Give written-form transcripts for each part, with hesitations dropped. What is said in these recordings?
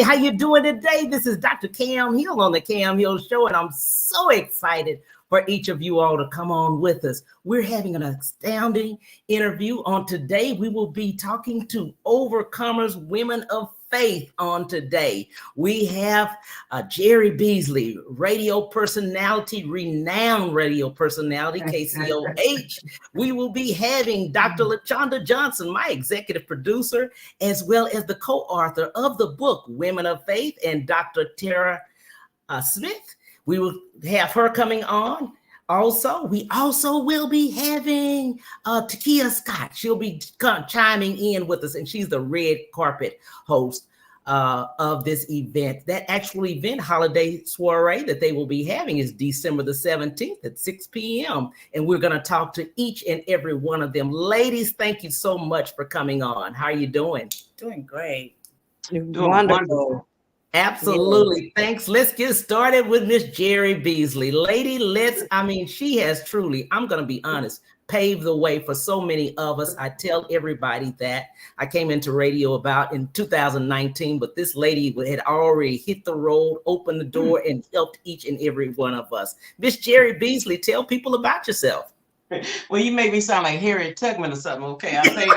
how you doing today? This is Dr. Cam Hill on the Cam Hill Show, and I'm so excited for each of you all to come on with us. We're having an astounding interview on today. We will be talking to overcomers, women of faith on today. We have Jerry Beasley, radio personality, renowned radio personality, KCOH. We will be having Dr. LaChonda Johnson, my executive producer, as well as the co-author of the book, Women of Faith, and Dr. Tara Smith. We will have her coming on. Also, we also will be having Takia Scott. She'll be chiming in with us, and she's the red carpet host of this event. That actual event, holiday soiree that they will be having, is December the 17th at 6 p.m. And we're going to talk to each and every one of them. Ladies, thank you so much for coming on. How are you doing? Doing great. Doing wonderful. Absolutely. Yeah. Thanks. Let's get started with Miss Jerry Beasley. Lady, she has truly, I'm going to be honest, paved the way for so many of us. I tell everybody that. I came into radio about in 2019, but this lady had already hit the road, opened the door, and helped each and every one of us. Miss Jerry Beasley, tell people about yourself. Well, you make me sound like Harriet Tubman or something. Okay, I'll say it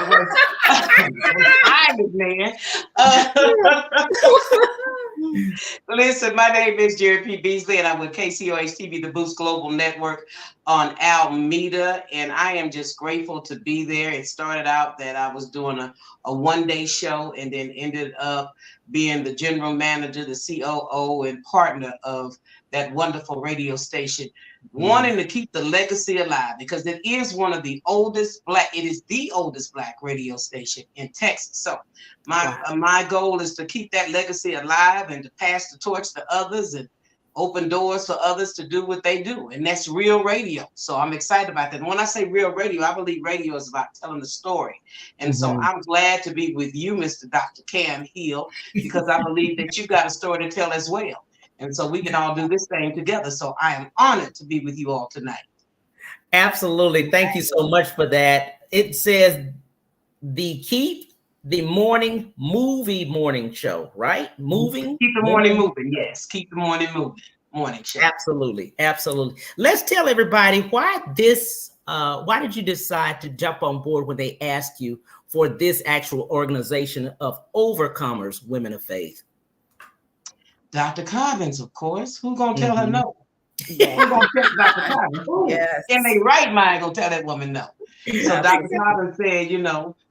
was man. Listen, my name is Jerry P. Beasley, and I'm with KCOH TV, the Boost Global Network on Alameda, and I am just grateful to be there. It started out that I was doing a one-day show, and then ended up being the general manager, the COO, and partner of that wonderful radio station, wanting to keep the legacy alive, because it is one of the oldest it is the oldest Black radio station in Texas. So my goal is to keep that legacy alive and to pass the torch to others and open doors for others to do what they do. And that's real radio. So I'm excited about that. And when I say real radio, I believe radio is about telling the story. And so I'm glad to be with you, Mr. Dr. Cam Hill, because I believe that you got a story to tell as well. And so we can all do this thing together. So I am honored to be with you all tonight. Absolutely. Thank you so much for that. It says Keep the Morning Morning Show, right? Moving. Keep the morning moving. Yes. Keep the morning moving. Morning show. Absolutely. Absolutely. Let's tell everybody why did you decide to jump on board when they asked you for this actual organization of overcomers, women of faith? Dr. Cobbins, of course. Who's gonna tell her no? Yeah. Who's gonna tell Dr. Cobbins? Yes. In their right mind gonna tell that woman no. So Dr. Cobbins said,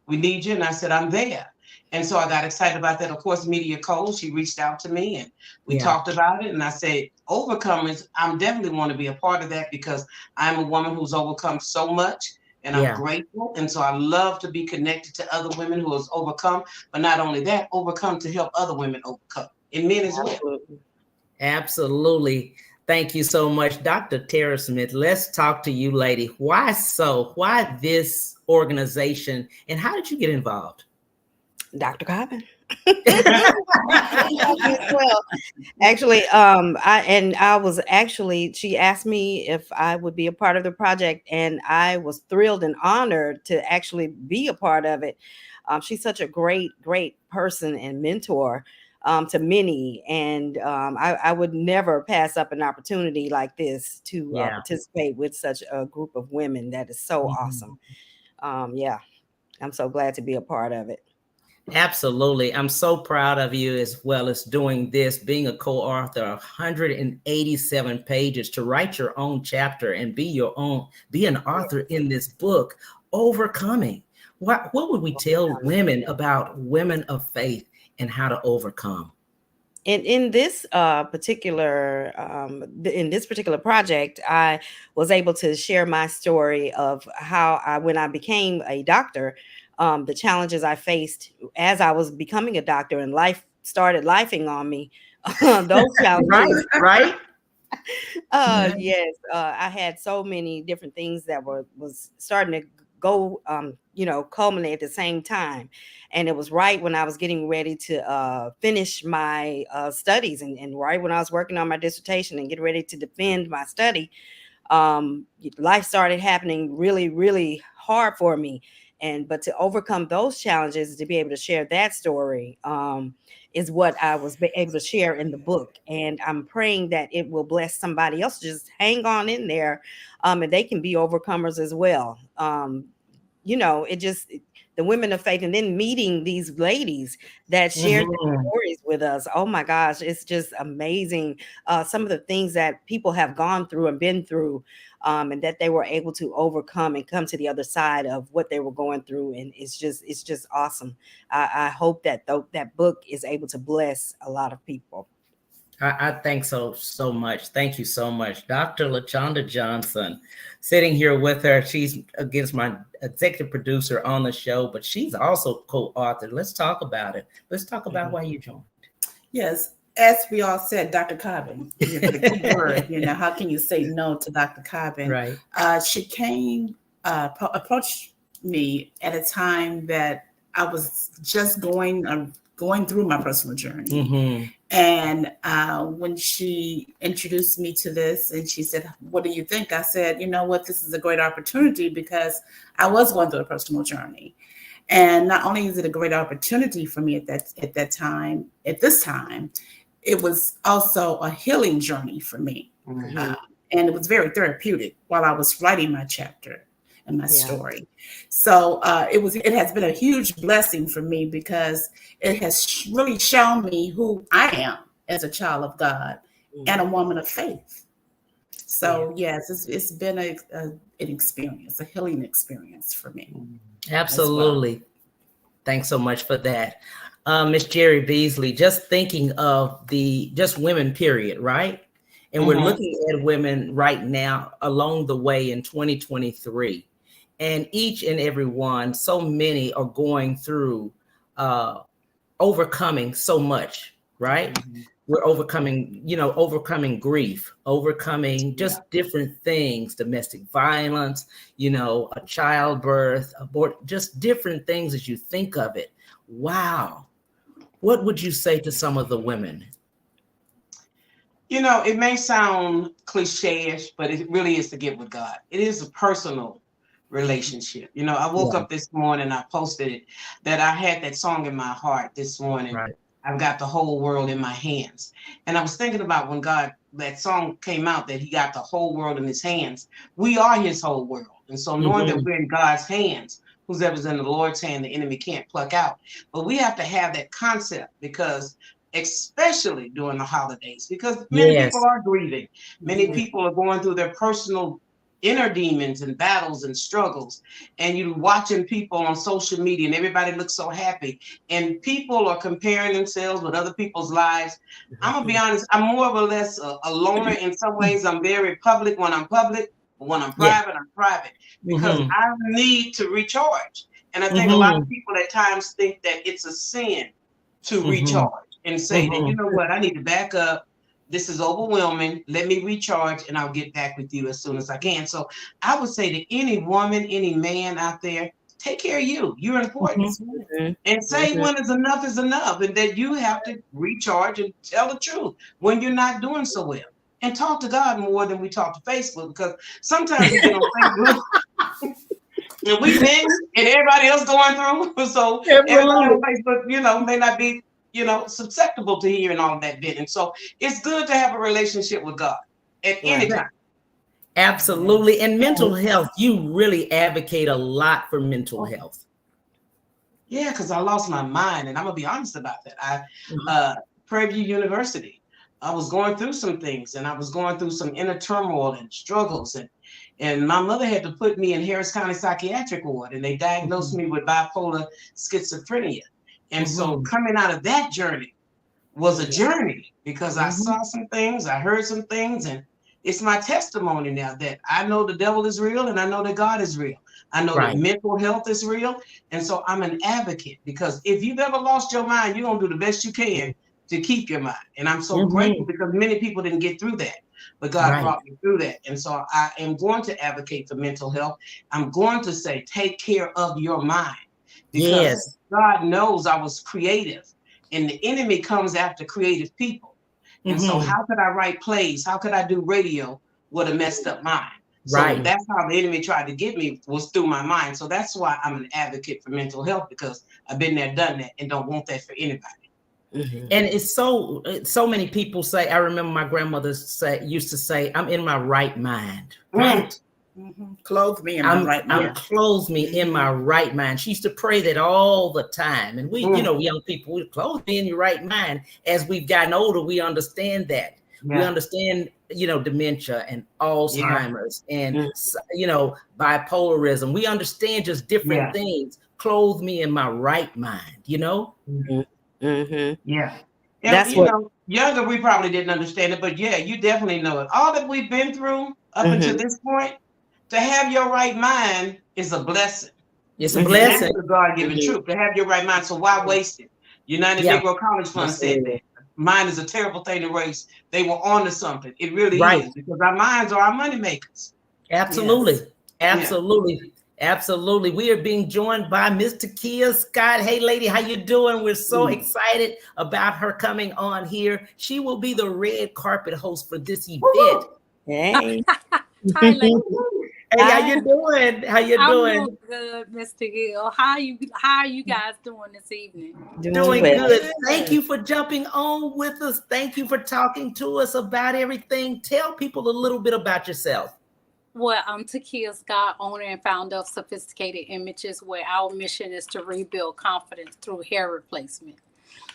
we need you. And I said, I'm there. And so I got excited about that. Of course, Media Cole, she reached out to me and we talked about it. And I said, overcomers, I'm definitely want to be a part of that, because I'm a woman who's overcome so much. And I'm grateful. And so I love to be connected to other women who has overcome, but not only that, overcome to help other women overcome. And men as well. Absolutely. Thank you so much. Dr. Tara Smith, let's talk to you, lady. Why so? Why this organization? And how did you get involved? Dr. Cobbin. Well, actually, she asked me if I would be a part of the project, and I was thrilled and honored to actually be a part of it. She's such a great person and mentor to many, and I would never pass up an opportunity like this to participate with such a group of women. That is so awesome. I'm so glad to be a part of it. Absolutely. I'm so proud of you, as well as doing this, being a co-author, 187 pages, to write your own chapter and be an author in this book, Overcoming. What would we tell women about women of faith and how to overcome? In this particular project, I was able to share my story of how when I became a doctor, the challenges I faced as I was becoming a doctor, and life started lifing on me. Those challenges, right? Yes, I had so many different things that was starting to go, culminate at the same time. And it was right when I was getting ready to finish my studies, and right when I was working on my dissertation and getting ready to defend my study, life started happening really, really hard for me. But to overcome those challenges, to be able to share that story, is what I was able to share in the book. And I'm praying that it will bless somebody else. Just hang on in there, and they can be overcomers as well. The women of faith, and then meeting these ladies that shared their stories with us. Oh my gosh, it's just amazing. Some of the things that people have gone through and been through, and that they were able to overcome and come to the other side of what they were going through. And it's just awesome. I hope that that book is able to bless a lot of people. I think so much. Thank you so much. Dr. LaChonda Johnson, sitting here with her. She's against my executive producer on the show, but she's also co-author. Let's talk about it. Let's talk about why you joined. Yes, as we all said, Dr. Cobbin, the key word, how can you say no to Dr. Cobbin? Right. She came, approached me at a time that I was just going through my personal journey. And when she introduced me to this and she said, "What do you think?" I said, "You know what, this is a great opportunity," because I was going through a personal journey. And not only is it a great opportunity for me at this time, it was also a healing journey for me. And it was very therapeutic while I was writing my chapter and my story. So it has been a huge blessing for me because it has really shown me who I am as a child of God and a woman of faith. So yes, it's been an experience, a healing experience for me. Absolutely. Well. Thanks so much for that. Miss Jerry Beasley, just thinking of just women, period, right? And we're looking at women right now along the way in 2023. And each and every one, so many are going through overcoming so much, right? We're overcoming grief, overcoming just different things, domestic violence, a childbirth, abort, just different things as you think of it. Wow. What would you say to some of the women? It may sound cliche-ish, but it really is to get with God. It is a personal relationship. I woke up this morning, I posted it, that I had that song in my heart this morning. Right. I've got the whole world in my hands. And I was thinking about when that song came out, that he got the whole world in his hands. We are his whole world. And so knowing that we're in God's hands, whoever's in the Lord's hand, the enemy can't pluck out. But we have to have that concept, because especially during the holidays, because many people are grieving. Many people are going through their personal inner demons and battles and struggles, and you're watching people on social media and everybody looks so happy, and people are comparing themselves with other people's lives. I'm gonna be honest, I'm more or less a loner in some ways. I'm very public when I'm public, but when I'm private, I'm private, because I need to recharge. And I think a lot of people at times think that it's a sin to recharge and say that, you know what, I need to back up. This is overwhelming. Let me recharge and I'll get back with you as soon as I can. So I would say to any woman, any man out there, take care of you. You're important. And say when is enough, and that you have to recharge and tell the truth when you're not doing so well. And talk to God more than we talk to Facebook, because sometimes we get on Facebook and we think and everybody else going through. So everybody on Facebook, may not be susceptible to hearing all of that bit. And so it's good to have a relationship with God at any time. Absolutely. And mental health, you really advocate a lot for mental health. Yeah, because I lost my mind, and I'm gonna be honest about that. Prairie View University, I was going through some things, and I was going through some inner turmoil and struggles, and my mother had to put me in Harris County Psychiatric Ward, and they diagnosed me with bipolar schizophrenia. And so coming out of that journey was a journey, because I saw some things, I heard some things, and it's my testimony now that I know the devil is real and I know that God is real. I know that mental health is real. And so I'm an advocate, because if you've ever lost your mind, you're going to do the best you can to keep your mind. And I'm so grateful, because many people didn't get through that, but God brought me through that. And so I am going to advocate for mental health. I'm going to say, take care of your mind, because God knows I was creative, and the enemy comes after creative people. And so how could I write plays? How could I do radio with a messed up mind? So that's how the enemy tried to get me, was through my mind. So that's why I'm an advocate for mental health, because I've been there, done that, and don't want that for anybody. Mhm. And it's so many people say, I remember my grandmother used to say, I'm in my right mind, right? Clothe me in my right mind. Clothe me in my right mind. She used to pray that all the time. And we, young people, we clothe me in your right mind. As we've gotten older, we understand that. We understand, dementia and Alzheimer's and, bipolarism. We understand just different things. Clothe me in my right mind, Mhm. Mhm. Yeah. That's And, what. younger, we probably didn't understand it, but yeah, you definitely know it. All that we've been through up until this point, to have your right mind is a blessing. It's a And that's blessing. the God-given truth, to have your right mind. So why waste it? United Yeah. Negro College Fund said that. Mind is a terrible thing to waste. They were onto something. It really Right. is, because our minds are our money makers. Absolutely. Yes. Absolutely. Absolutely. We are being joined by Miss Takia Scott. Hey, lady, how you doing? We're so excited about her coming on here. She will be the red carpet host for this event. Hey. Hi, ladies. Hey, how you doing? How you doing? I'm doing good, Mr. Gill. How are you guys doing this evening? Doing well. good. Thank you for jumping on with us. Thank you for talking to us about everything. Tell people a little bit about yourself. Well, I'm Takia Scott, owner and founder of Sophisticated Images, where our mission is to rebuild confidence through hair replacement.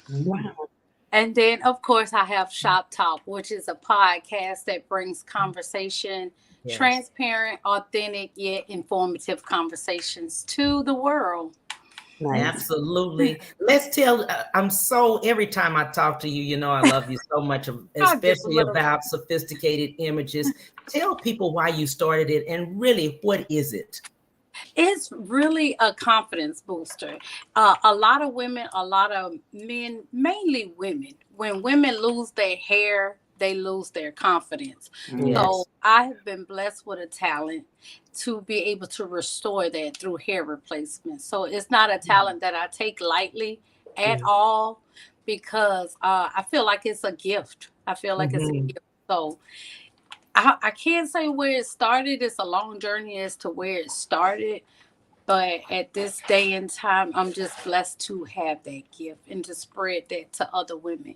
Wow. And then, of course, I have Shop Talk, which is a podcast that brings conversation, transparent, authentic, yet informative conversations to the world. Nice. Absolutely. Let's tell, every time I talk to you, I love you so much, especially about Sophisticated Images. Tell people why you started it and really, what is it? It's really a confidence booster. A lot of women, a lot of men, mainly women, when women lose their hair, they lose their confidence. Yes. So I have been blessed with a talent to be able to restore that through hair replacement. So it's not a talent that I take lightly at all, because I feel like it's a gift. I feel like it's a gift. So I can't say where it started. It's a long journey as to where it started. But at this day and time, I'm just blessed to have that gift and to spread that to other women.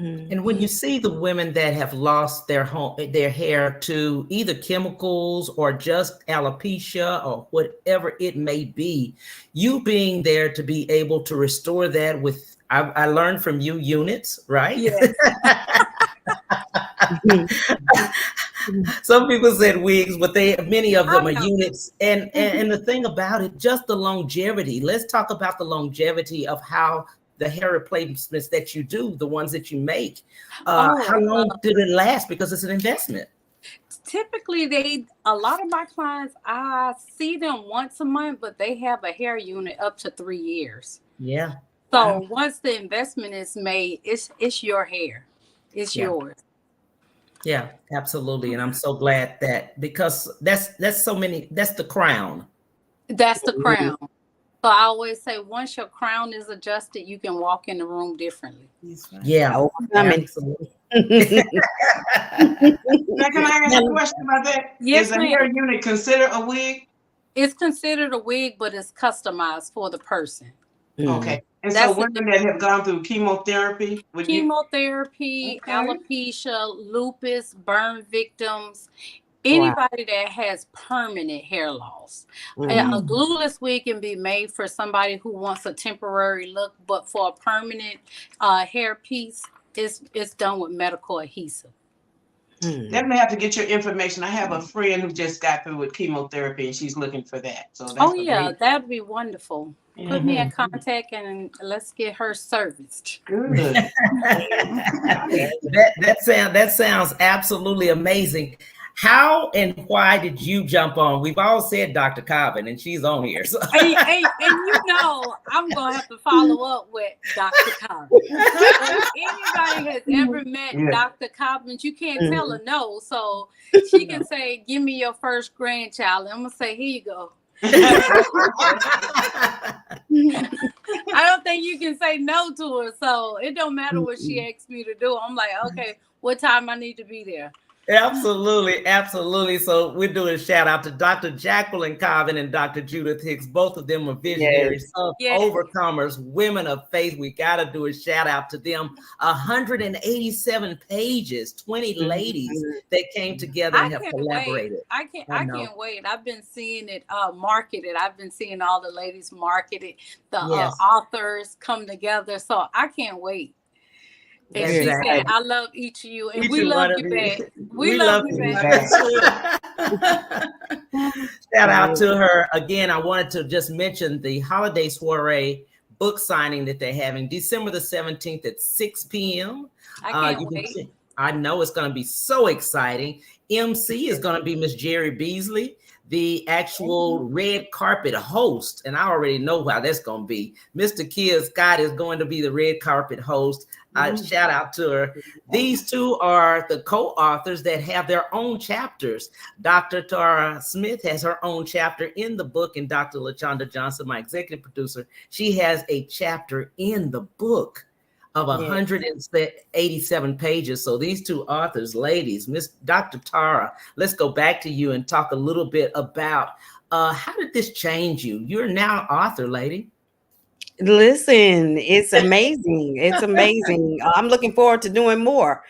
And when you see the women that have lost their hair to either chemicals or just alopecia or whatever it may be, you being there to be able to restore that with, I learned from you, units, right? Yes. Some people said wigs, but many of them are units. And the thing about it, just the longevity. Let's talk about the longevity of how the hair replacements that you do, the ones that you make, how long did it last? Because it's an investment. Typically, a lot of my clients, I see them once a month, but they have a hair unit up to 3 years. Yeah. So once the investment is made, it's your hair. It's yours. Yeah, absolutely. And I'm so glad that, because that's the crown. That's the crown. So I always say, once your crown is adjusted, you can walk in the room differently. Yeah, absolutely. Now, can I ask a question about that? Yes, is a hair unit considered a wig? It's considered a wig, but it's customized for the person. Okay. And so women that have gone through chemotherapy, alopecia, lupus, burn victims, anybody that has permanent hair loss. A glueless wig can be made for somebody who wants a temporary look, but for a permanent hair piece, it's done with medical adhesive. Definitely have to get your information. I have a friend who just got through with chemotherapy, and she's looking for that. So that's that'd be wonderful. Put me in contact and let's get her serviced. Good. that sounds absolutely amazing. How and why did you jump on? We've all said Dr. Cobbin, and she's on here. So. And I'm going to have to follow up with Dr. Cobbin. If anybody has ever met Dr. Cobbin, you can't tell her no. So she can say, give me your first grandchild. And I'm going to say, here you go. I don't think you can say no to her. So it don't matter what she asks me to do. I'm like, okay, what time I need to be there? Absolutely, absolutely. So we're doing a shout out to Dr. Jacqueline Carvin and Dr. Judith Hicks. Both of them are visionaries, of overcomers, women of faith. We got to do a shout out to them. 187 pages, 20 ladies that came together and have collaborated. I can't wait. I've been seeing it marketed. I've been seeing all the ladies marketed. The authors come together. So I can't wait. And she said, I love each of you. And we love you back. We love you back. Shout out to her. Again, I wanted to just mention the holiday soiree book signing that they're having December the 17th at 6 p.m. I can't wait. I know it's going to be so exciting. MC is going to be Miss Jerry Beasley, the actual red carpet host. And I already know how that's going to be. Mr. Kia Scott is going to be the red carpet host. Shout out to her. These two are the co-authors that have their own chapters. Dr. Tara Smith has her own chapter in the book, and Dr. LaChonda Johnson, my executive producer, she has a chapter in the book of 187 pages. So these two authors, ladies, Miss Dr. Tara, let's go back to you and talk a little bit about how did this change you? You're now an author, lady. Listen, it's amazing. It's amazing. I'm looking forward to doing more.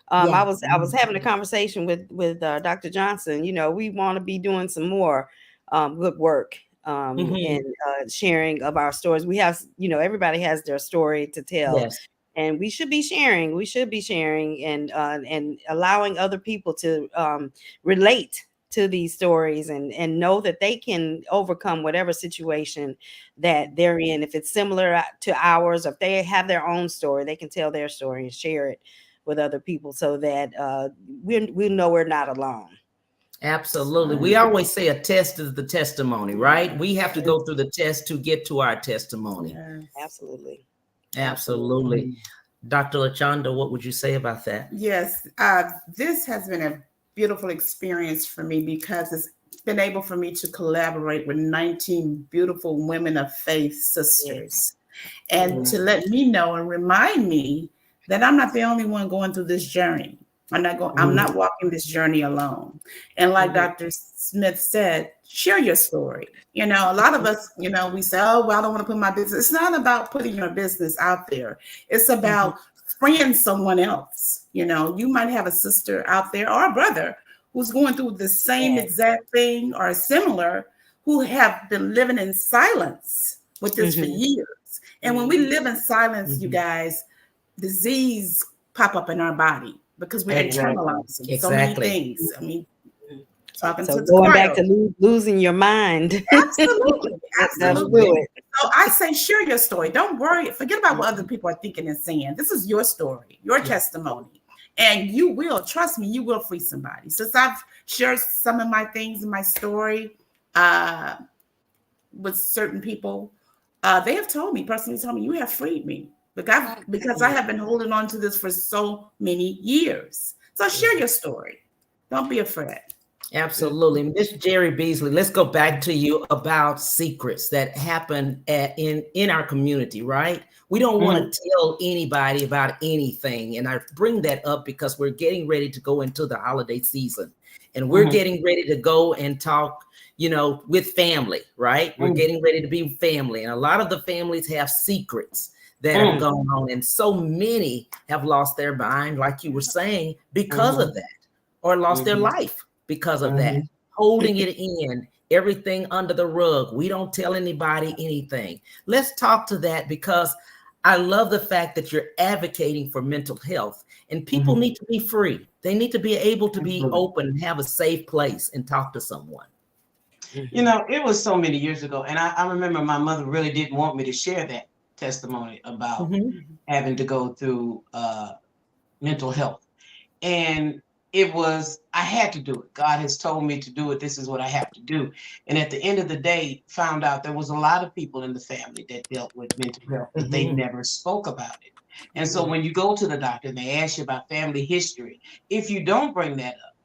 I was having a conversation with Dr. Johnson. You know, we want to be doing some more good work and sharing of our stories. We have, you know, everybody has their story to tell, and we should be sharing. We should be sharing and allowing other people to relate to these stories and know that they can overcome whatever situation that they're in. If it's similar to ours, if they have their own story, they can tell their story and share it with other people so that we know we're not alone. Absolutely. We always say a test is the testimony, right? We have to go through the test to get to our testimony. Yes. Absolutely. Absolutely. Dr. LaChonda, what would you say about that? Yes, this has been a beautiful experience for me because it's been able for me to collaborate with 19 beautiful women of faith sisters and to let me know and remind me that I'm not the only one going through this journey. I'm not walking this journey alone. And like Dr. Smith said, share your story. You know, a lot of us, you know, we say, oh, well, I don't want to put my business. It's not about putting your business out there. It's about friend someone else. You know, you might have a sister out there or a brother who's going through the same exact thing or similar, who have been living in silence with this for years. And when we live in silence, you guys, disease pop up in our body because we're internalizing so many things. I mean, talking to going back to losing your mind. Absolutely. Absolutely. So I say, share your story. Don't worry. Forget about what other people are thinking and saying. This is your story, your testimony. And you will, trust me, you will free somebody. Since I've shared some of my things in my story with certain people, they have personally told me, you have freed me. Because I have been holding on to this for so many years. So share your story. Don't be afraid. Absolutely. Miss Jerry Beasley, let's go back to you about secrets that happen in our community, right? We don't want to tell anybody about anything. And I bring that up because we're getting ready to go into the holiday season. And we're getting ready to go and talk, you know, with family, right? We're getting ready to be family. And a lot of the families have secrets that are going on. And so many have lost their mind, like you were saying, because of that, or lost their life because of that, holding it in, everything under the rug. We don't tell anybody anything. Let's talk to that, because I love the fact that you're advocating for mental health, and people need to be free. They need to be able to be open and have a safe place and talk to someone. You know, it was so many years ago. And I remember my mother really didn't want me to share that testimony about having to go through mental health. And I had to do it. God has told me to do it. This is what I have to do. And at the end of the day, found out there was a lot of people in the family that dealt with mental health, but they never spoke about it. And so when you go to the doctor and they ask you about family history, if you don't bring that up,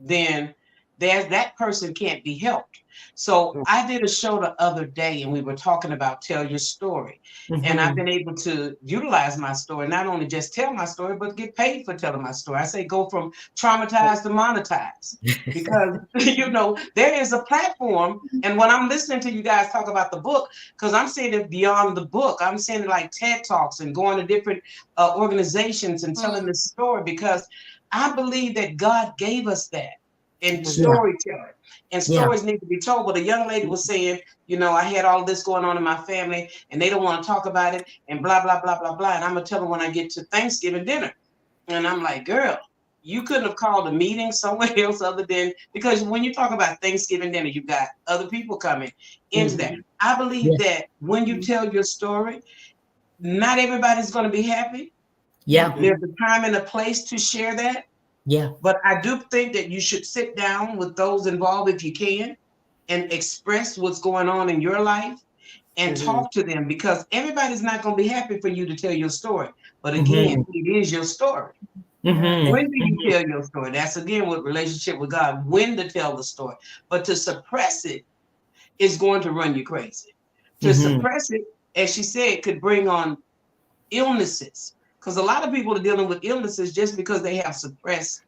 then that person can't be helped. So I did a show the other day and we were talking about tell your story. And I've been able to utilize my story, not only just tell my story, but get paid for telling my story. I say go from traumatized to monetized because, you know, there is a platform. And when I'm listening to you guys talk about the book, because I'm saying it beyond the book, I'm saying it like TED Talks and going to different organizations and telling the story, because I believe that God gave us that in storytelling. And stories need to be told. But a young lady was saying, you know, I had all this going on in my family and they don't want to talk about it and blah, blah, blah, blah, blah. And I'm going to tell them when I get to Thanksgiving dinner. And I'm like, girl, you couldn't have called a meeting somewhere else other than, because when you talk about Thanksgiving dinner, you've got other people coming into that. I believe that when you tell your story, not everybody's going to be happy. There's a time and a place to share that. But I do think that you should sit down with those involved if you can and express what's going on in your life and talk to them, because everybody's not going to be happy for you to tell your story. But again, it is your story. When do you tell your story? That's again with relationship with God, when to tell the story. But to suppress it is going to run you crazy. To suppress it, as she said, could bring on illnesses. Because a lot of people are dealing with illnesses just because they have suppressed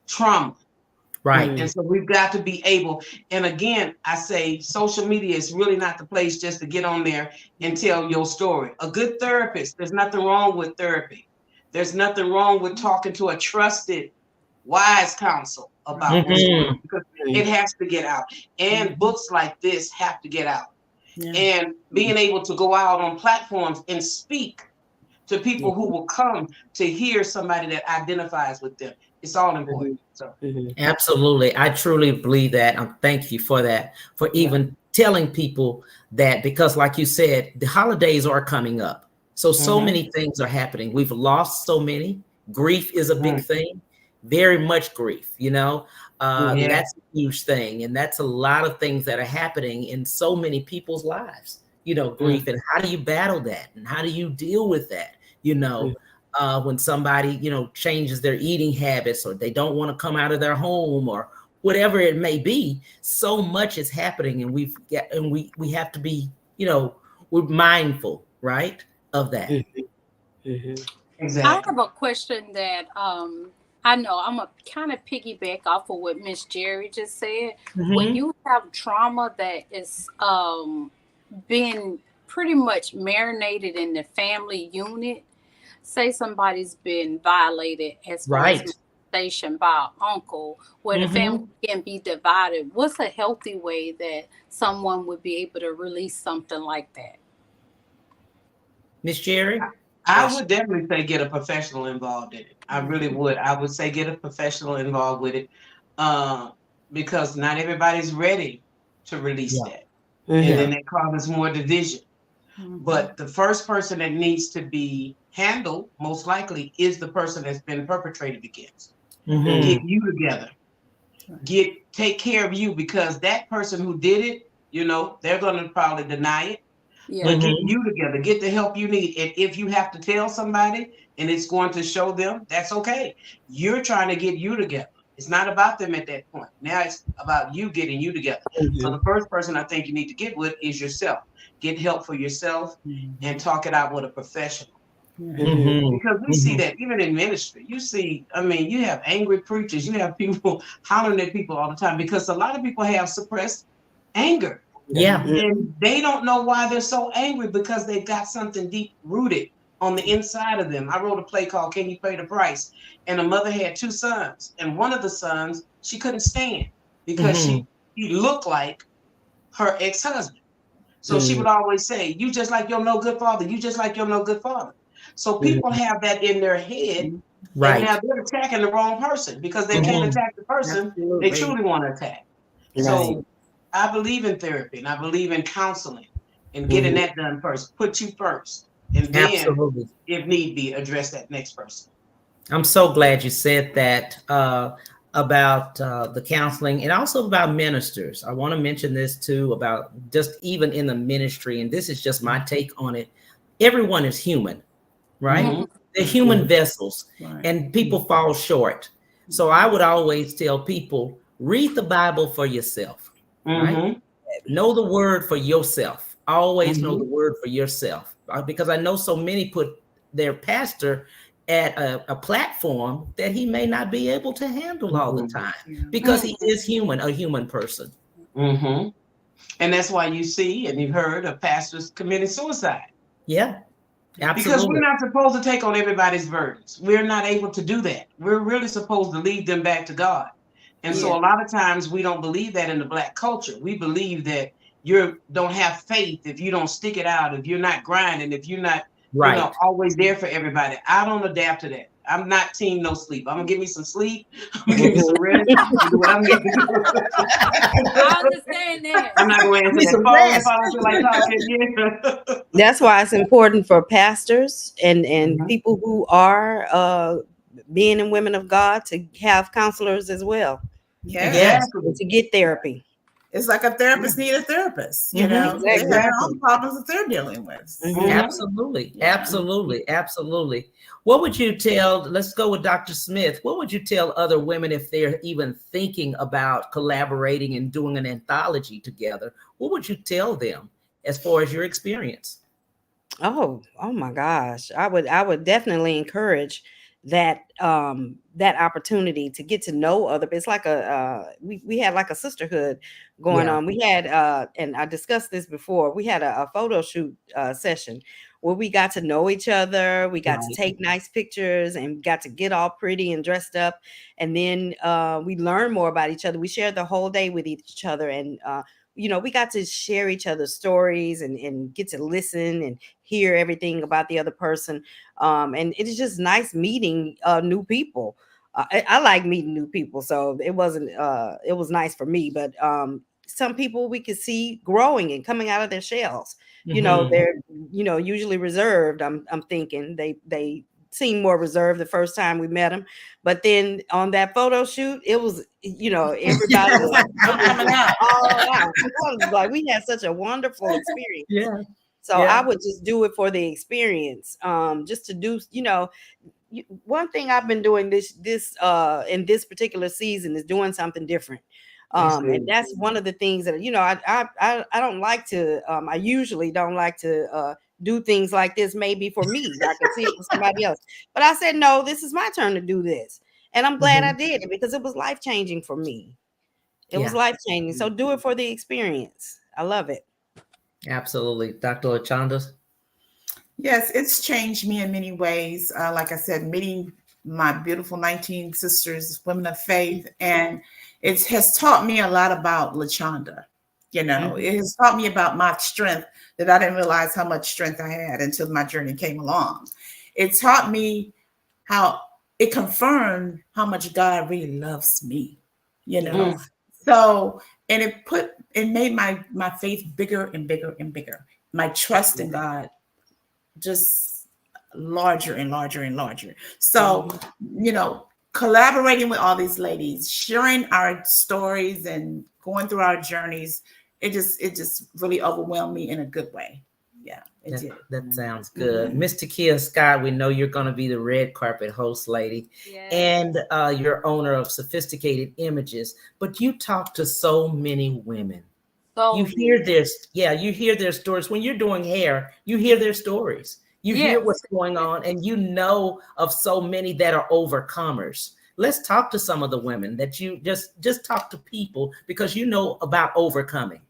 trauma. And so we've got to be able, and again, I say social media is really not the place just to get on there and tell your story. A good therapist, there's nothing wrong with therapy. There's nothing wrong with talking to a trusted, wise counsel about what's going on, because it has to get out. And books like this have to get out. And being able to go out on platforms and speak to people who will come to hear somebody that identifies with them. It's all important. So absolutely. I truly believe that. Thank you for that, for even telling people that, because like you said, the holidays are coming up. So many things are happening. We've lost so many. Grief is a big thing, very much grief, you know, that's a huge thing. And that's a lot of things that are happening in so many people's lives, you know, grief. And how do you battle that? And how do you deal with that? You know, when somebody, you know, changes their eating habits, or they don't want to come out of their home, or whatever it may be, so much is happening. And we have to be, you know, we're mindful, right, of that. exactly. I have a question that I know I'm a kind of piggyback off of what Miss Jerry just said. When you have trauma that is being pretty much marinated in the family unit, say somebody's been violated as far as molestation by an uncle, where the family can be divided, what's a healthy way that someone would be able to release something like that? Miss Jerry? I would definitely say get a professional involved in it. I really would. I would say get a professional involved with it, because not everybody's ready to release that. And then that causes more division. But the first person that needs to be handled, most likely, is the person that's been perpetrated against. Get you together. Take care of you, because that person who did it, you know, they're going to probably deny it. But get you together, get the help you need. And if you have to tell somebody and it's going to show them, that's okay. You're trying to get you together. It's not about them at that point. Now it's about you getting you together. So the first person I think you need to get with is yourself. Get help for yourself and talk it out with a professional. Because we see that even in ministry. You see, I mean, you have angry preachers. You have people hollering at people all the time, because a lot of people have suppressed anger. And they don't know why they're so angry, because they've got something deep rooted on the inside of them. I wrote a play called Can You Pay the Price? And a mother had 2 sons. And one of the sons she couldn't stand, because he looked like her ex-husband. So she would always say, you just like your no good father. You just like your no good father. So people have that in their head. And now they're attacking the wrong person, because they can't attack the person they truly want to attack. So I believe in therapy, and I believe in counseling and getting that done first. Put you first, and then, if need be, address that next person. I'm so glad you said that about the counseling, and also about ministers. I want to mention this too, about just even in the ministry, and this is just my take on it. Everyone is human, right? They're human vessels, and people fall short. So I would always tell people, Read the Bible for yourself, right? Mm-hmm. Know the word for yourself. Always know the Mm-hmm. word for yourself. Because I know so many put their pastor at a platform that he may not be able to handle all the time because he is human, a human person. Mm-hmm. And that's why you see and you've heard of pastors committing suicide. Yeah, Because we're absolutely. not supposed to take on everybody's burdens. We're not able to do that. We're really supposed to lead them back to God. And so Yeah. a lot of times we don't believe that in the Black culture. We believe that you don't have faith if you don't stick it out, if you're not grinding, if you're not, Right. always there for everybody. I don't adapt to that. I'm not team no sleep. I'm gonna give me some sleep. I'm gonna give me some rest and do what I'm gonna do. I understand that. I'm not gonna answer Need that some phone if rest. I don't feel like talking. Yeah. That's why it's important for pastors and Mhm. people who are men and women of God to have counselors as well, Yeah. Yes. and Exactly. to get therapy. It's like a therapist need a therapist, Mhm. they have Exactly. their own problems that they're dealing with. Mhm. Absolutely. Yeah. Absolutely. Absolutely. What would you tell, let's go with Dr. Smith. What would you tell other women if they're even thinking about collaborating and doing an anthology together? What would you tell them as far as your experience? Oh my gosh. I would definitely encourage that opportunity to get to know other. It's like we had like a sisterhood going Yeah. on. We had and I discussed this before. We had a photo shoot session where we got to know each other. We got to Right. take nice pictures and got to get all pretty and dressed up. And then we learned more about each other. We shared the whole day with each other, and we got to share each other's stories and get to listen and hear everything about the other person. And it's just nice meeting new people. I like meeting new people, so it was nice for me. But some people we could see growing and coming out of their shells. Mhm. They're usually reserved. I'm thinking they seemed more reserved the first time we met them, but then on that photo shoot, it was everybody was I'm coming out. all out. I was like, we had such a wonderful experience. Yeah. So Yeah. I would just do it for the experience. Just to do, one thing I've been doing this in this particular season is doing something different. That's And good. that's one of the things that I don't like to. I usually don't like to do things like this. Maybe for me, I could see it for somebody else, but I said no. This is my turn to do this, and I'm glad I Mhm. did it because it was life changing for me. It was Yeah. life changing. So do it for the experience. I love it. Absolutely. Dr. Ochandas? Yes, it's changed me in many ways. Like I said, meeting my beautiful 19 sisters, women of faith, and it has taught me a lot about LaChonda. It has taught me about my strength that I didn't realize how much strength I had until my journey came along. It taught me how it confirmed how much God really loves me, you know. So, and it made my faith bigger and bigger and bigger. My trust in God just larger and larger and larger. So, collaborating with all these ladies, sharing our stories and going through our journeys, it just really overwhelmed me in a good way. Yeah, it did. That sounds good. Miss Takia Scott, we know you're going to be the red carpet host lady and you're owner of Sophisticated Images, but you talk to so many women. You hear their stories. When you're doing hair, you hear their stories. You hear what's going on, and you know of so many that are overcomers. Let's talk to some of the women that you just talk to people because you know about overcoming.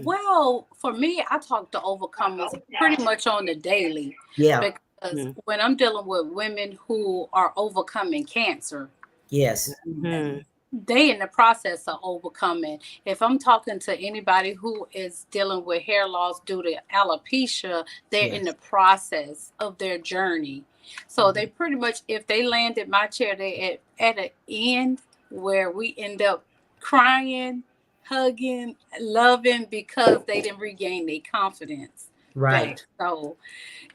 Well, for me, I talk to overcomers pretty much on the daily. Yeah. Because when I'm dealing with women who are overcoming cancer, Yes. they in the process of overcoming. If I'm talking to anybody who is dealing with hair loss due to alopecia, they're in the process of their journey. So they pretty much, if they land in my chair, they at an end where we end up crying, hugging, loving because they didn't regain their confidence. Right. So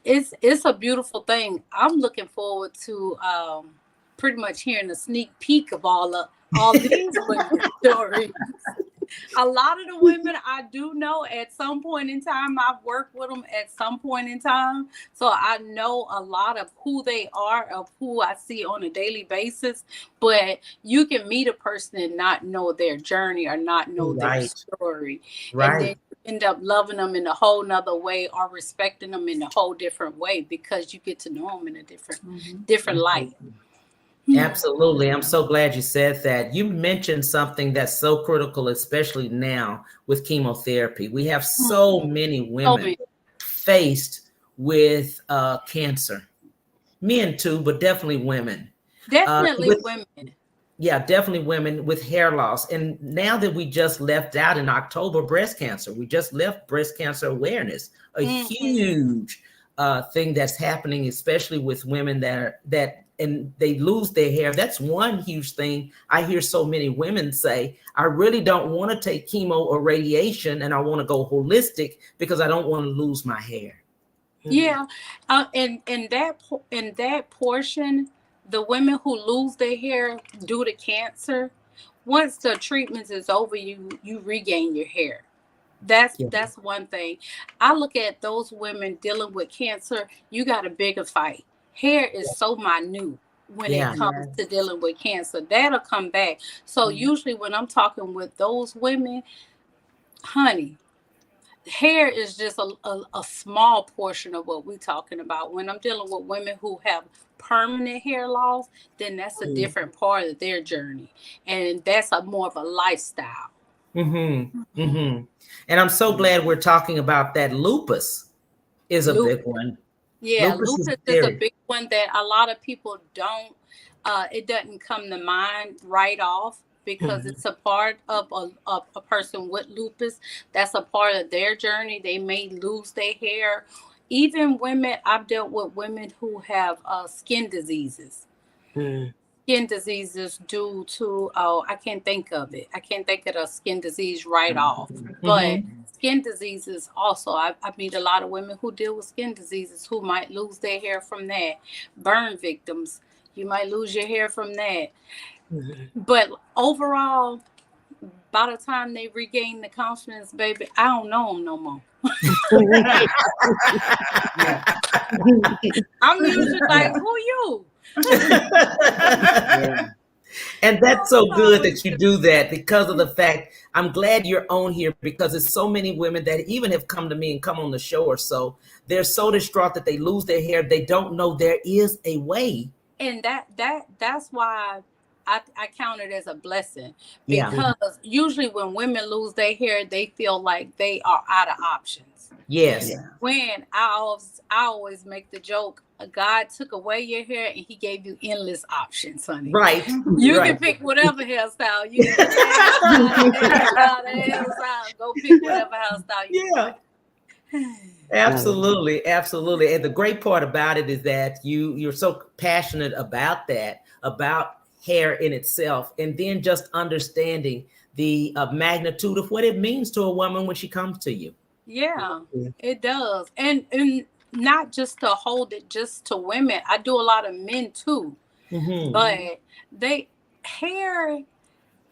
it's a beautiful thing. I'm looking forward to pretty much hearing a sneak peek of all these women's stories. A lot of the women I do know at some point in time, I've worked with them at some point in time. So I know a lot of who they are, of who I see on a daily basis. But you can meet a person and not know their journey or not know their Right. story. And then Right. you end up loving them in a whole nother way or respecting them in a whole different way because you get to know them in a different light. Absolutely. I'm so glad you said that. You mentioned something that's so critical, especially now with chemotherapy. We have so many women faced with cancer. Men too, but definitely women. Definitely women. Yeah, definitely women with hair loss. And now that we just left out in October, breast cancer, we just left breast cancer awareness, a huge thing that's happening, especially with women and they lose their hair. That's one huge thing I hear so many women say, I really don't want to take chemo or radiation and I want to go holistic because I don't want to lose my hair. Yeah. And in that portion, the women who lose their hair due to cancer, once the treatment is over, you regain your hair. That's one thing. I look at those women dealing with cancer, you got a bigger fight. Hair is so minute when it comes to dealing with cancer. That'll come back. So usually when I'm talking with those women, honey, hair is just a small portion of what we're talking about. When I'm dealing with women who have permanent hair loss, then that's a different part of their journey. And that's more of a lifestyle. And I'm so glad we're talking about that. Lupus is a big one. Yeah, lupus is a big one that a lot of people don't, it doesn't come to mind right off because it's a part of a person with lupus. That's a part of their journey. They may lose their hair. Even women, I've dealt with women who have skin diseases. Skin diseases due to, I can't think of it. I can't think of a skin disease right off. But skin diseases also, I meet a lot of women who deal with skin diseases who might lose their hair from that. Burn victims, you might lose your hair from that. But overall, by the time they regain the confidence, baby, I don't know them no more. I'm usually like, who you? And that's so good that you do that because of the fact I'm glad you're on here because there's so many women that even have come to me and come on the show or so. They're so distraught that they lose their hair. They don't know there is a way. And that's why I count it as a blessing because usually when women lose their hair, they feel like they are out of options. Yes. When I always make the joke, God took away your hair and he gave you endless options, honey. Right. You can pick whatever hairstyle. You can hairstyle, go pick whatever hairstyle you want. Absolutely. Absolutely. And the great part about it is that you're so passionate about that, about hair in itself, and then just understanding the magnitude of what it means to a woman when she comes to you. Yeah, it does. And not just to hold it just to women. I do a lot of men too. But hair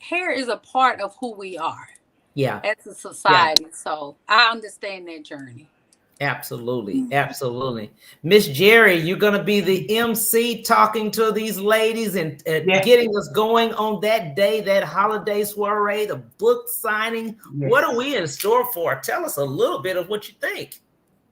is a part of who we are. Yeah. As a society. So I understand that journey. Absolutely. Absolutely. Miss Jerry, you're going to be the MC talking to these ladies and getting us going on that day, that holiday soiree, the book signing. What are we in store for? Tell us a little bit of what you think.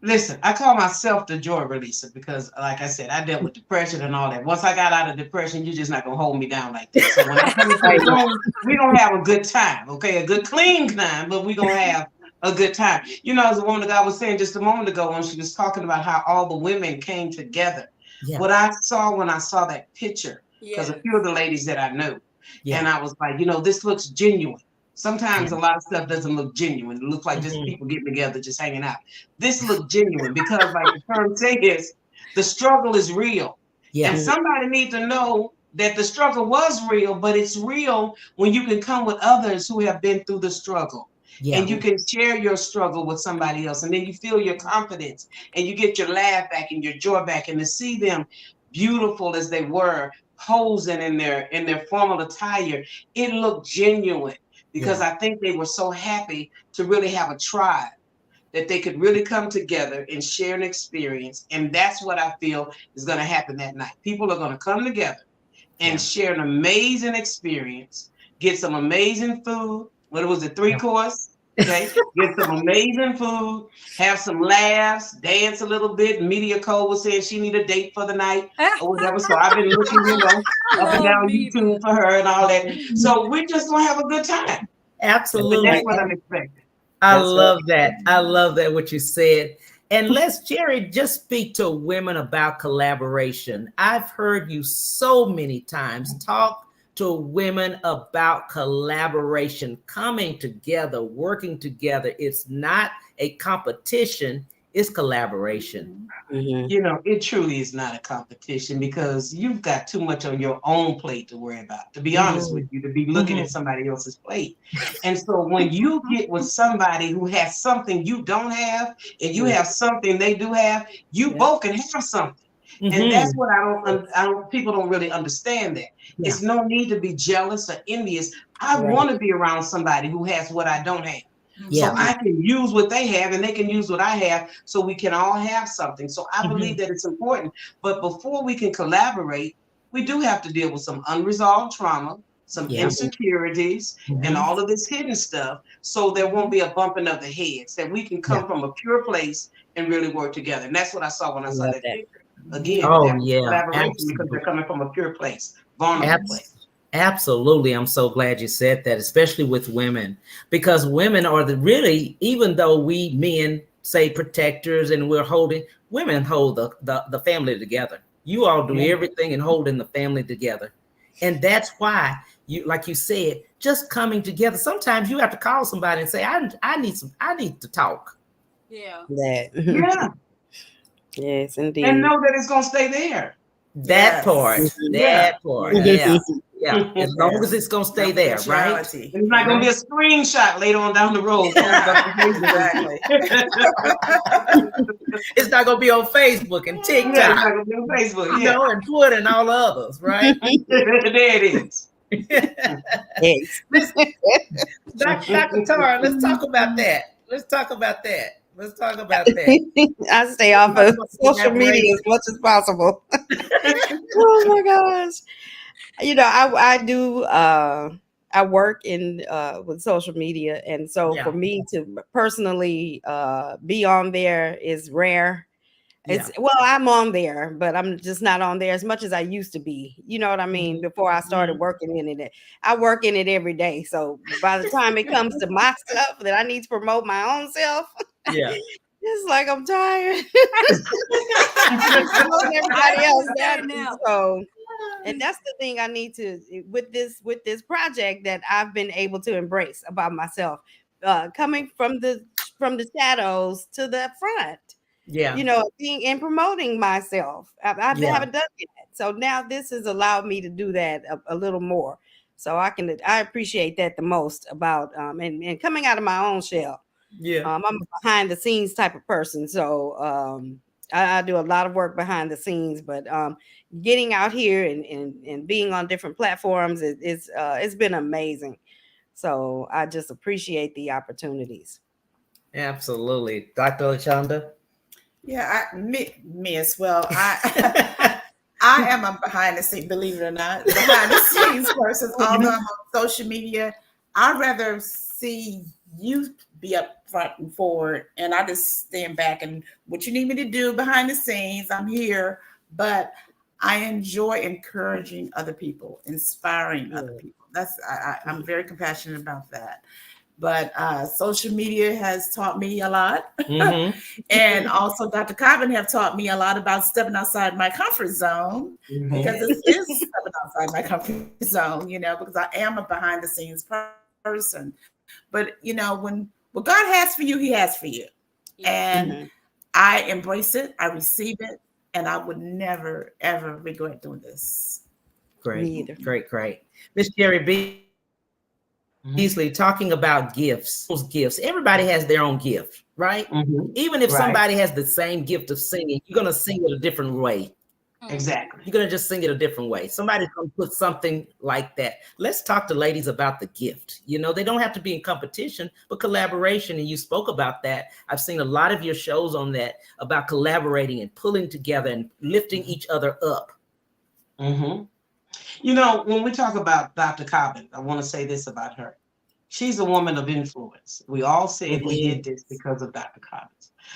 Listen, I call myself the joy releaser because, like I said, I dealt with depression and all that. Once I got out of depression, you're just not going to hold me down like that. So when I come into the room, we're going to have a good time, okay? A good, clean time, but we're going to have a good time. You know, as the woman that God was saying just a moment ago when she was talking about how all the women came together. What I saw when I saw that picture, because a few of the ladies that I knew, and I was like, you know, this looks genuine. Sometimes a lot of stuff doesn't look genuine. It looks like just people getting together, just hanging out. This looked genuine because, like the term says, the struggle is real. And somebody needs to know that the struggle was real, but it's real when you can come with others who have been through the struggle. And you can share your struggle with somebody else. And then you feel your confidence and you get your laugh back and your joy back. And to see them beautiful as they were, posing in their formal attire, it looked genuine. because I think they were so happy to really have a tribe that they could really come together and share an experience. And that's what I feel is going to happen that night. People are going to come together and share an amazing experience, get some amazing food. What was it, 3-course? Okay, get some amazing food, have some laughs, dance a little bit. Media Cole was saying she need a date for the night or whatever. So I've been looking, up and down YouTube for her and all that. So we're just gonna have a good time. Absolutely. And that's what I'm expecting. I love that. I love that what you said. And let's, Jerry, just speak to women about collaboration. I've heard you so many times talk to women about collaboration, coming together, working together. It's not a competition, it's collaboration. It truly is not a competition because you've got too much on your own plate to worry about, to be honest with you, to be looking at somebody else's plate. And so when you get with somebody who has something you don't have and you have something they do have, you both can have something. And that's what people don't really understand that. It's no need to be jealous or envious. I want to be around somebody who has what I don't have. So I can use what they have and they can use what I have so we can all have something. So I believe that it's important. But before we can collaborate, we do have to deal with some unresolved trauma, some insecurities, and all of this hidden stuff. So there won't be a bumping of the heads, that we can come from a pure place and really work together. And that's what I saw when I saw that picture. Again, collaboration because they're coming from a pure place, vulnerable place. Absolutely. I'm so glad you said that, especially with women, because women are even though we men say protectors and women hold the family together. You all do everything and holding the family together. And that's why like you said, just coming together. Sometimes you have to call somebody and say, I need to talk. Yeah. Yes, indeed. And know that it's going to stay there. That part. Yeah. As long as it's going to stay there, right? It's not going to be a screenshot later on down the road. Exactly. It's not going to be on Facebook and TikTok. It's not going to be on Facebook, and Twitter and all the others, right? There it is. Dr. Tara, let's talk about that. I stay off of social media as much as possible. Oh my gosh. I do I work in with social media, and so for me to personally be on there is rare. I'm on there, but I'm just not on there as much as I used to be. You know what I mean? Before I started working in it, I work in it every day. So by the time it comes to my stuff that I need to promote my own self, it's like I'm tired. Everybody else so. And that's the thing I need to with this project that I've been able to embrace about myself, coming from the shadows to the front. Being and promoting myself. I haven't done it. So now this has allowed me to do that a little more. So I appreciate that the most about and coming out of my own shell. I'm a behind the scenes type of person. So I do a lot of work behind the scenes, but getting out here and being on different platforms it's been amazing. So I just appreciate the opportunities. Absolutely. Dr. Lashonda? Yeah, me as well. I am a behind the scenes, believe it or not, behind the scenes person. Although I'm on social media, I'd rather see you be up front and forward, and I just stand back and what you need me to do behind the scenes, I'm here. But I enjoy encouraging other people, inspiring other people. I'm very compassionate about that. But social media has taught me a lot. And also Dr. Cobbin have taught me a lot about stepping outside my comfort zone, because it is stepping outside my comfort zone, because I am a behind the scenes person. But, when what God has for you, he has for you. And I embrace it. I receive it. And I would never, ever regret doing this. Great. Miss Jerry Beasley, talking about gifts. Those gifts. Everybody has their own gift, right? Even if somebody has the same gift of singing, you're going to sing it a different way. Exactly. You're going to just sing it a different way. Somebody's going to put something like that. Let's talk to ladies about the gift. You know, they don't have to be in competition, but collaboration. And you spoke about that. I've seen a lot of your shows on that about collaborating and pulling together and lifting each other up. Mm-hmm. You know, when we talk about Dr. Cobbin, I want to say this about her. She's a woman of influence. We all said we did this because of Dr. Cobbin.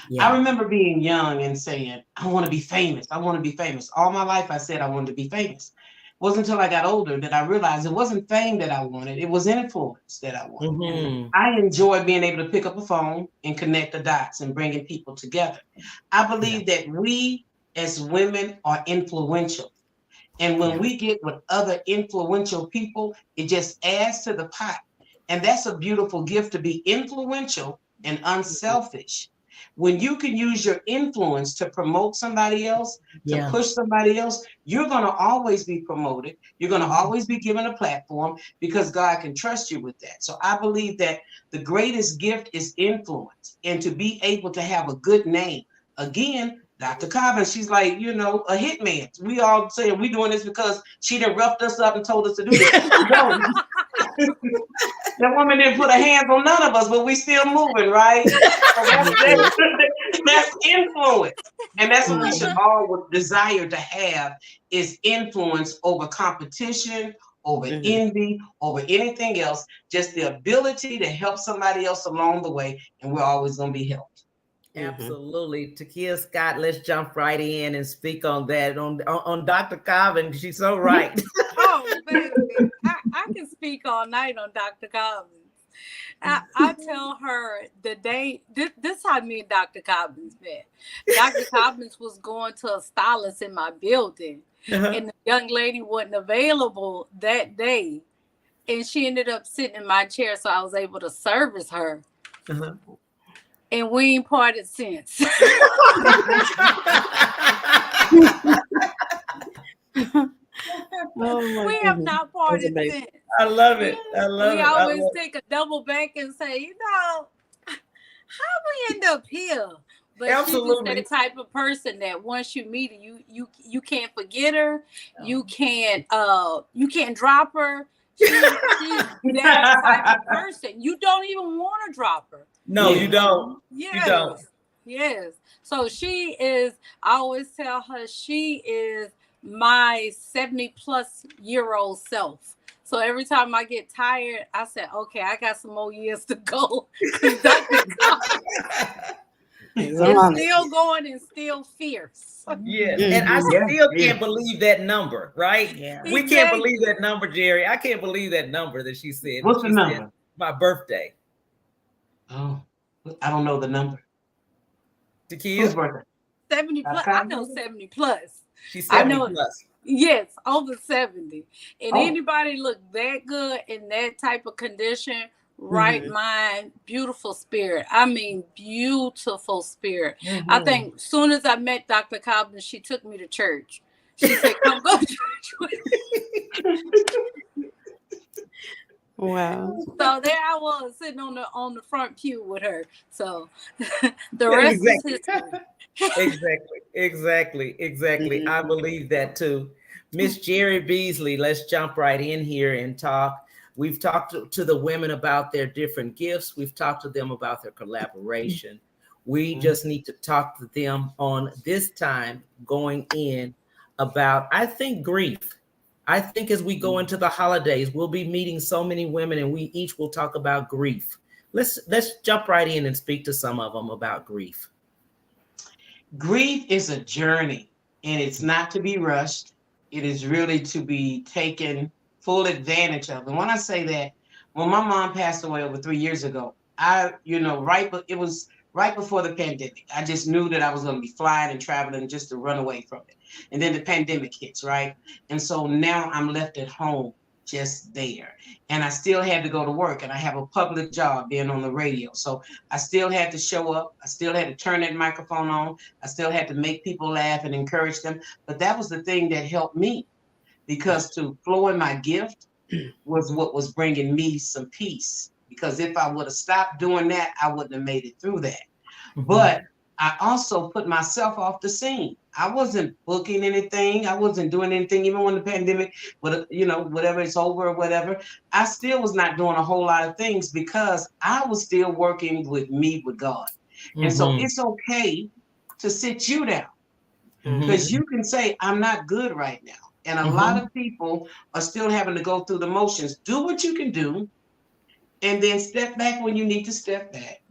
Yeah. I remember being young and saying, I want to be famous. I want to be famous. All my life I said I wanted to be famous. It wasn't until I got older that I realized it wasn't fame that I wanted. It was influence that I wanted. Mm-hmm. I enjoy being able to pick up a phone and connect the dots and bringing people together. I believe that we as women are influential. And when we get with other influential people, it just adds to the pot. And that's a beautiful gift, to be influential and unselfish. When you can use your influence to promote somebody else, to push somebody else, you're going to always be promoted. You're going to always be given a platform because God can trust you with that. So I believe that the greatest gift is influence, and to be able to have a good name. Again, Dr. Cobbin, she's like, you know, a hitman. We all say we doing this because she done roughed us up and told us to do this. No. That woman didn't put her hands on none of us, but we still moving, right? So that's influence. And that's what we should all desire to have, is influence over competition, over envy, over anything else. Just the ability to help somebody else along the way, and we're always going to be helped. Absolutely. Takia Scott, let's jump right in and speak on that. On Dr. Cobbin, she's so right. Oh, baby. I can speak all night on Dr. Cobbins. I tell her the day, this how me and Dr. Cobbins met. Dr. Cobbins was going to a stylist in my building, and the young lady wasn't available that day. And she ended up sitting in my chair, so I was able to service her. And we ain't parted since. We have not parted since. I love it. I love it. We always take a double back and say, you know, how we end up here? But Absolutely. She was that type of person that once you meet her, you can't forget her. You can't drop her. She's that type of person. You don't even want to drop her. No, you don't. Yes. You don't. Yes. So she is, I always tell her, she is my 70-plus-year-old self. So every time I get tired, I say, okay, I got some more years to go. It's still going and still fierce. Yeah. And I still can't believe that number, right? Yeah. We can't believe that number, Jerry. I can't believe that number that she said. What's the number? My birthday. Oh, I don't know the number. Takia? Whose birthday? 70 plus. I know 70 plus. She's 70 plus. Yes, over 70. And anybody look that good in that type of condition, right mind, beautiful spirit. I mean, beautiful spirit. I think as soon as I met Dr. Cobbin, she took me to church. She said, come go to church with me. Wow. So there I was sitting on the front pew with her. So the rest is history. Exactly. I believe that too. Miss Jerry Beasley, let's jump right in here and talk. We've talked to the women about their different gifts. We've talked to them about their collaboration. We just need to talk to them on this time going in about, I think, grief. I think as we go into the holidays, we'll be meeting so many women and we each will talk about grief. Let's jump right in and speak to some of them about grief. Grief is a journey, and it's not to be rushed. It is really to be taken full advantage of. And when I say that, when my mom passed away over 3 years ago, it was right before the pandemic. I just knew that I was going to be flying and traveling just to run away from it. And then the pandemic hits, right? And so now I'm left at home just there. And I still had to go to work, and I have a public job being on the radio. So I still had to show up. I still had to turn that microphone on. I still had to make people laugh and encourage them. But that was the thing that helped me, because to flow in my gift was what was bringing me some peace. Because if I would have stopped doing that, I wouldn't have made it through that. But I also put myself off the scene. I wasn't booking anything. I wasn't doing anything, even when the pandemic, whatever it's over or whatever. I still was not doing a whole lot of things because I was still working with me, with God. And so it's okay to sit you down because you can say, I'm not good right now. And a lot of people are still having to go through the motions. Do what you can do and then step back when you need to step back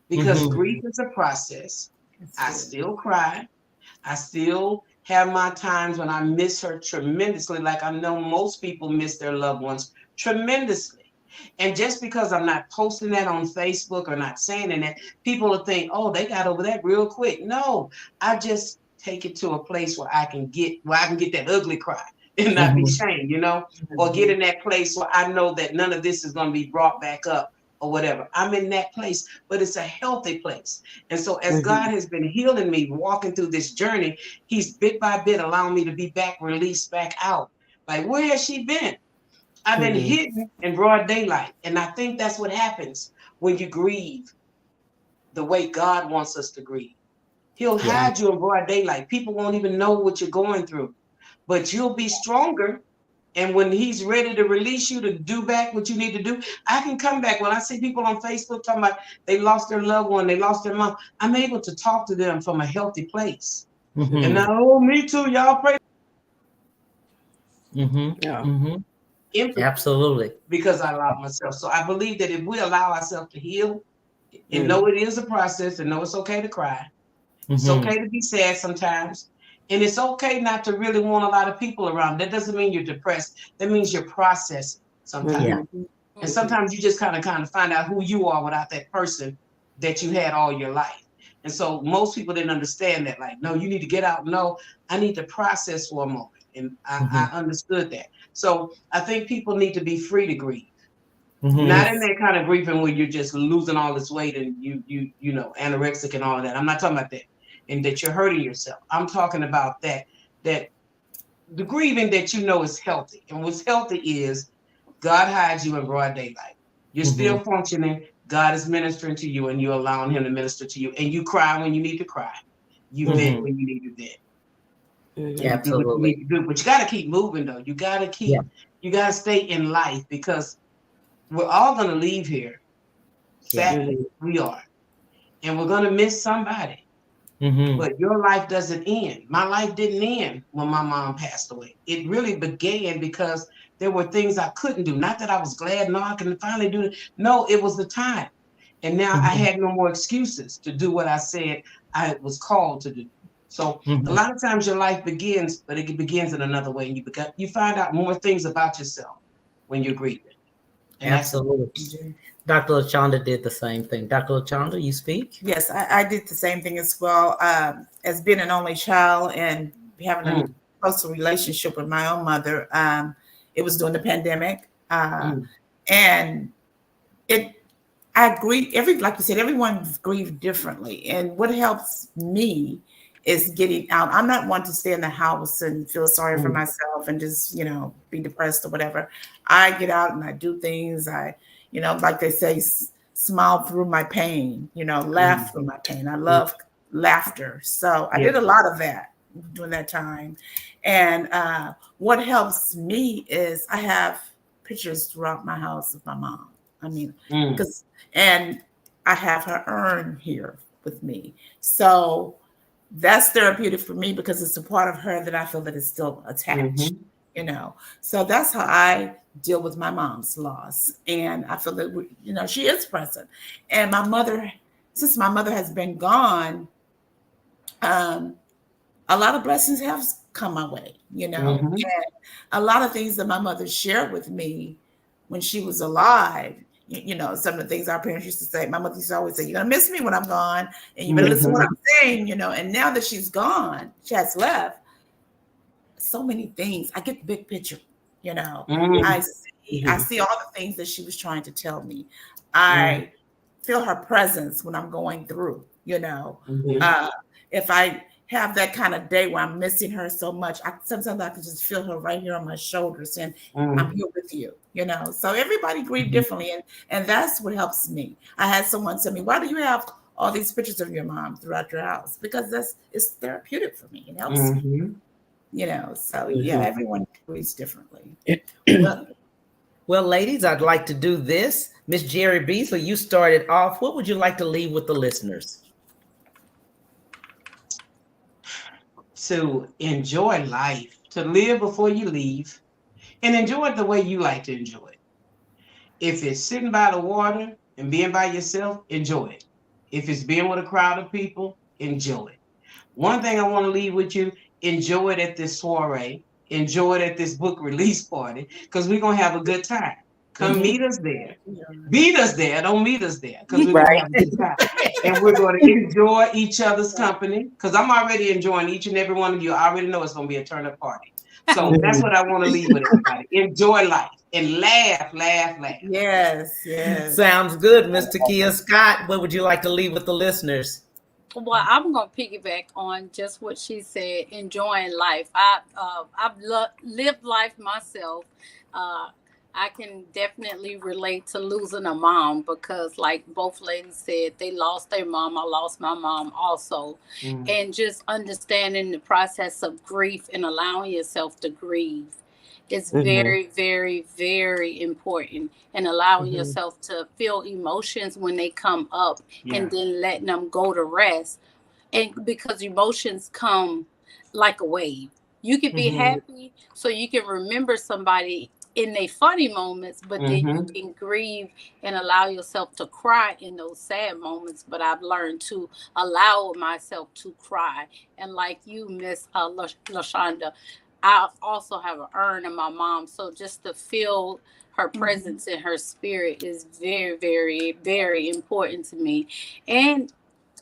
because grief is a process. I still cry. I still have my times when I miss her tremendously, like I know most people miss their loved ones tremendously. And just because I'm not posting that on Facebook or not saying that, people will think, oh, they got over that real quick. No, I just take it to a place where I can get that ugly cry and not be shamed, or get in that place where I know that none of this is going to be brought back up or whatever. I'm in that place, but it's a healthy place. And so as God has been healing me, walking through this journey, he's bit by bit allowing me to be back, released back out. Like, where has she been? I've been hidden in broad daylight. And I think that's what happens when you grieve the way God wants us to grieve. He'll hide you in broad daylight. People won't even know what you're going through, but you'll be stronger. And when he's ready to release you to do back what you need to do, I can come back. When I see people on Facebook talking about they lost their loved one, they lost their mom, I'm able to talk to them from a healthy place. And now, oh, me too, y'all pray. Absolutely. Because I allowed myself. So I believe that if we allow ourselves to heal and know it is a process and know it's okay to cry, it's okay to be sad sometimes. And it's okay not to really want a lot of people around. That doesn't mean you're depressed. That means you're processing sometimes. And sometimes you just kind of find out who you are without that person that you had all your life. And so most people didn't understand that. Like, no, you need to get out. No, I need to process for a moment. And I understood that. So I think people need to be free to grieve. Not in that kind of grieving where you're just losing all this weight and you know, anorexic and all of that. I'm not talking about that. And that you're hurting yourself. I'm talking about that the grieving that you know is healthy. And what's healthy is God hides you in broad daylight. You're still functioning. God is ministering to you and you're allowing him to minister to you. And you cry when you need to cry. You vent when you need to vent. Absolutely. But you got to keep moving though. You got to stay in life because we're all going to leave here. Sadly, we are. And we're going to miss somebody. But your life doesn't end. My life didn't end when my mom passed away. It really began because there were things I couldn't do. Not that I was glad, no, I can finally do it. No, it was the time. And now I had no more excuses to do what I said I was called to do. So a lot of times your life begins, but it begins in another way. And you find out more things about yourself when you're grieving. And absolutely. Dr. LaChonda did the same thing. Dr. LaChonda, you speak? Yes, I did the same thing as well. As being an only child and having a close relationship with my own mother, it was during the pandemic. And I grieve, like you said, everyone grieved differently. And what helps me is getting out. I'm not one to stay in the house and feel sorry for myself and just, be depressed or whatever. I get out and I do things. Like they say, smile through my pain, laugh through my pain. I love laughter. So I did a lot of that during that time. And what helps me is I have pictures throughout my house of my mom. And I have her urn here with me. So that's therapeutic for me because it's a part of her that I feel that is still attached, So that's how I deal with my mom's loss. And I feel that, she is present. And my mother, since my mother has been gone, a lot of blessings have come my way, and a lot of things that my mother shared with me when she was alive. Some of the things our parents used to say, my mother used to always say, you're going to miss me when I'm gone and you better listen to what I'm saying, and now that she's gone, she has left, so many things. I get the big picture, I see all the things that she was trying to tell me. I feel her presence when I'm going through, if I have that kind of day where I'm missing her so much, sometimes I can just feel her right here on my shoulder saying, I'm here with you, So everybody grieve differently. And that's what helps me. I had someone tell me, why do you have all these pictures of your mom throughout your house, because it's therapeutic for me. It helps me, you know. So yeah, everyone agrees differently. Well, ladies, I'd like to do this. Miss Jerry Beasley, you started off. What would you like to leave with the listeners? To enjoy life, to live before you leave, and enjoy it the way you like to enjoy it. If it's sitting by the water and being by yourself, enjoy it. If it's being with a crowd of people, enjoy it. One thing I want to leave with you, enjoy it at this soiree, enjoy it at this book release party, because we're going to have a good time. Come meet us there. Beat us there, don't meet us there, because we're going to have a good time. And we're going to enjoy each other's company, because I'm already enjoying each and every one of you. I already know it's going to be a turn-up party. So that's what I want to leave with everybody. Enjoy life and laugh, laugh, laugh. Yes, yes. Sounds good, Mr. Kia Scott. What would you like to leave with the listeners? Well, I'm going to piggyback on just what she said, enjoying life. I've lived life myself. I can definitely relate to losing a mom because, like both ladies said, they lost their mom. I lost my mom also. And just understanding the process of grief and allowing yourself to grieve is very, very, very important. And allowing yourself to feel emotions when they come up and then letting them go to rest. And because emotions come like a wave. You can be happy so you can remember somebody in their funny moments, but then you can grieve and allow yourself to cry in those sad moments. But I've learned to allow myself to cry. And like you, Miss LaShonda, I also have an urn of my mom. So just to feel her presence and her spirit is very, very, very important to me. And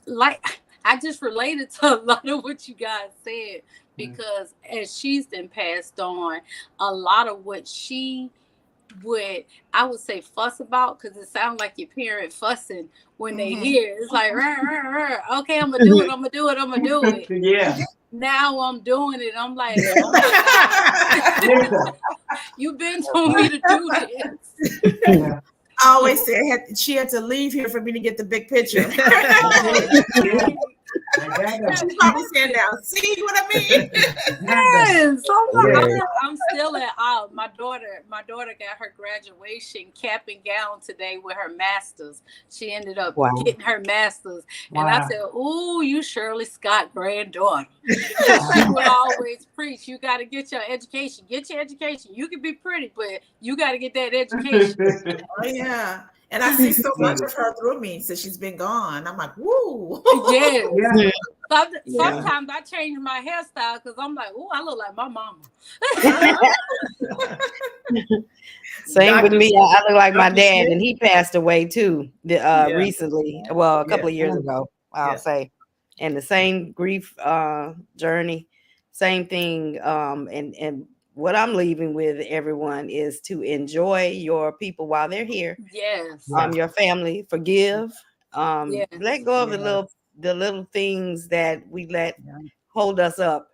like, I just related to a lot of what you guys said. Because as she's been passed on, a lot of what she would, I would say, fuss about, because it sounds like your parent fussing when they hear it. It's like, rah, rah, rah. Okay, I'm going to do it, I'm going to do it, I'm going to do it. Yeah. Now I'm doing it. I'm like, oh my God. You've been telling me to do this. I always said she had to leave here for me to get the big picture. She's probably saying now, see what I mean? Yes. I'm still at my daughter got her graduation cap and gown today with her master's. She ended up getting her master's. And I said, "Ooh, you Shirley Scott granddaughter." She would always preach, you got to get your education. Get your education. You can be pretty, but you got to get that education. Oh yeah. And I see so much of her through me since she's been gone. I'm like, woo. Yes. Sometimes I change my hairstyle because I'm like, oh, I look like my mama. Same with me. I look like my dad, and he passed away too recently. Well, a couple of years ago, I'll say. And the same grief journey, same thing. And what I'm leaving with everyone is to enjoy your people while they're here. Yes. Your family, forgive. Let go of the little things that we let hold us up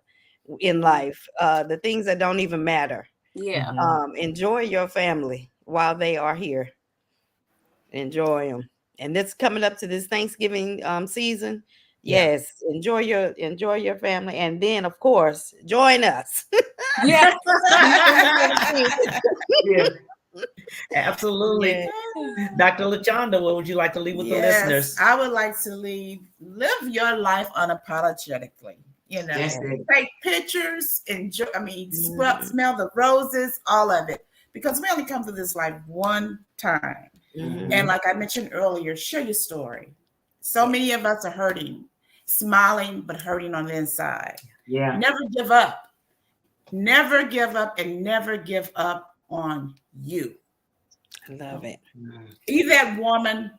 in life. The things that don't even matter. Yeah. Enjoy your family while they are here. Enjoy them. And this coming up to this Thanksgiving season. Yes, enjoy your family, and then of course join us. Yeah. Absolutely. Yeah. Dr. LaChonda, what would you like to leave with the listeners? I would like to live your life unapologetically. You know, take pictures, enjoy. I mean, smell the roses, all of it, because we only come to this life one time. And like I mentioned earlier, share your story. So many of us are hurting, smiling, but hurting on the inside. Yeah. Never give up. Never give up, and never give up on you. I love it. Be that woman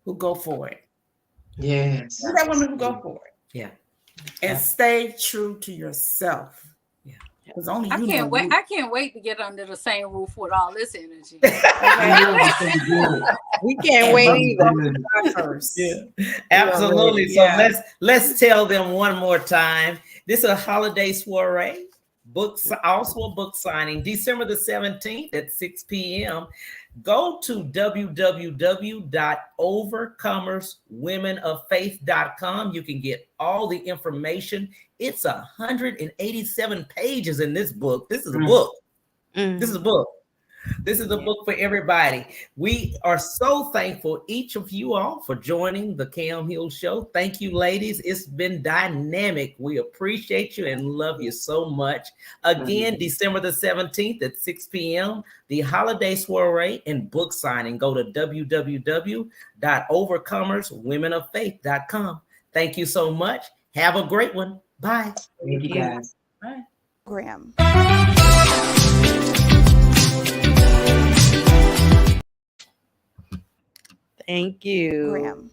who go for it. Yes. Be that woman who go for it. Yeah. And stay true to yourself. Yeah. Because only you can't wait. I can't wait to get under the same roof with all this energy. We can't wait either. First. Yeah. Absolutely. So let's tell them one more time. This is a holiday soiree, Also a book signing, December the 17th at 6 p.m. Go to www.overcomerswomenoffaith.com. You can get all the information. It's 187 pages in this book. This is a book. This is a book. This is a book for everybody. We are so thankful, each of you all, for joining the Cam Hill Show. Thank you, ladies. It's been dynamic. We appreciate you and love you so much. Again, December the 17th at 6 p.m., the holiday soiree and book signing. Go to www.overcomerswomenoffaith.com. Thank you so much. Have a great one. Bye. Thank you, guys. Bye. Program. Thank you. Program.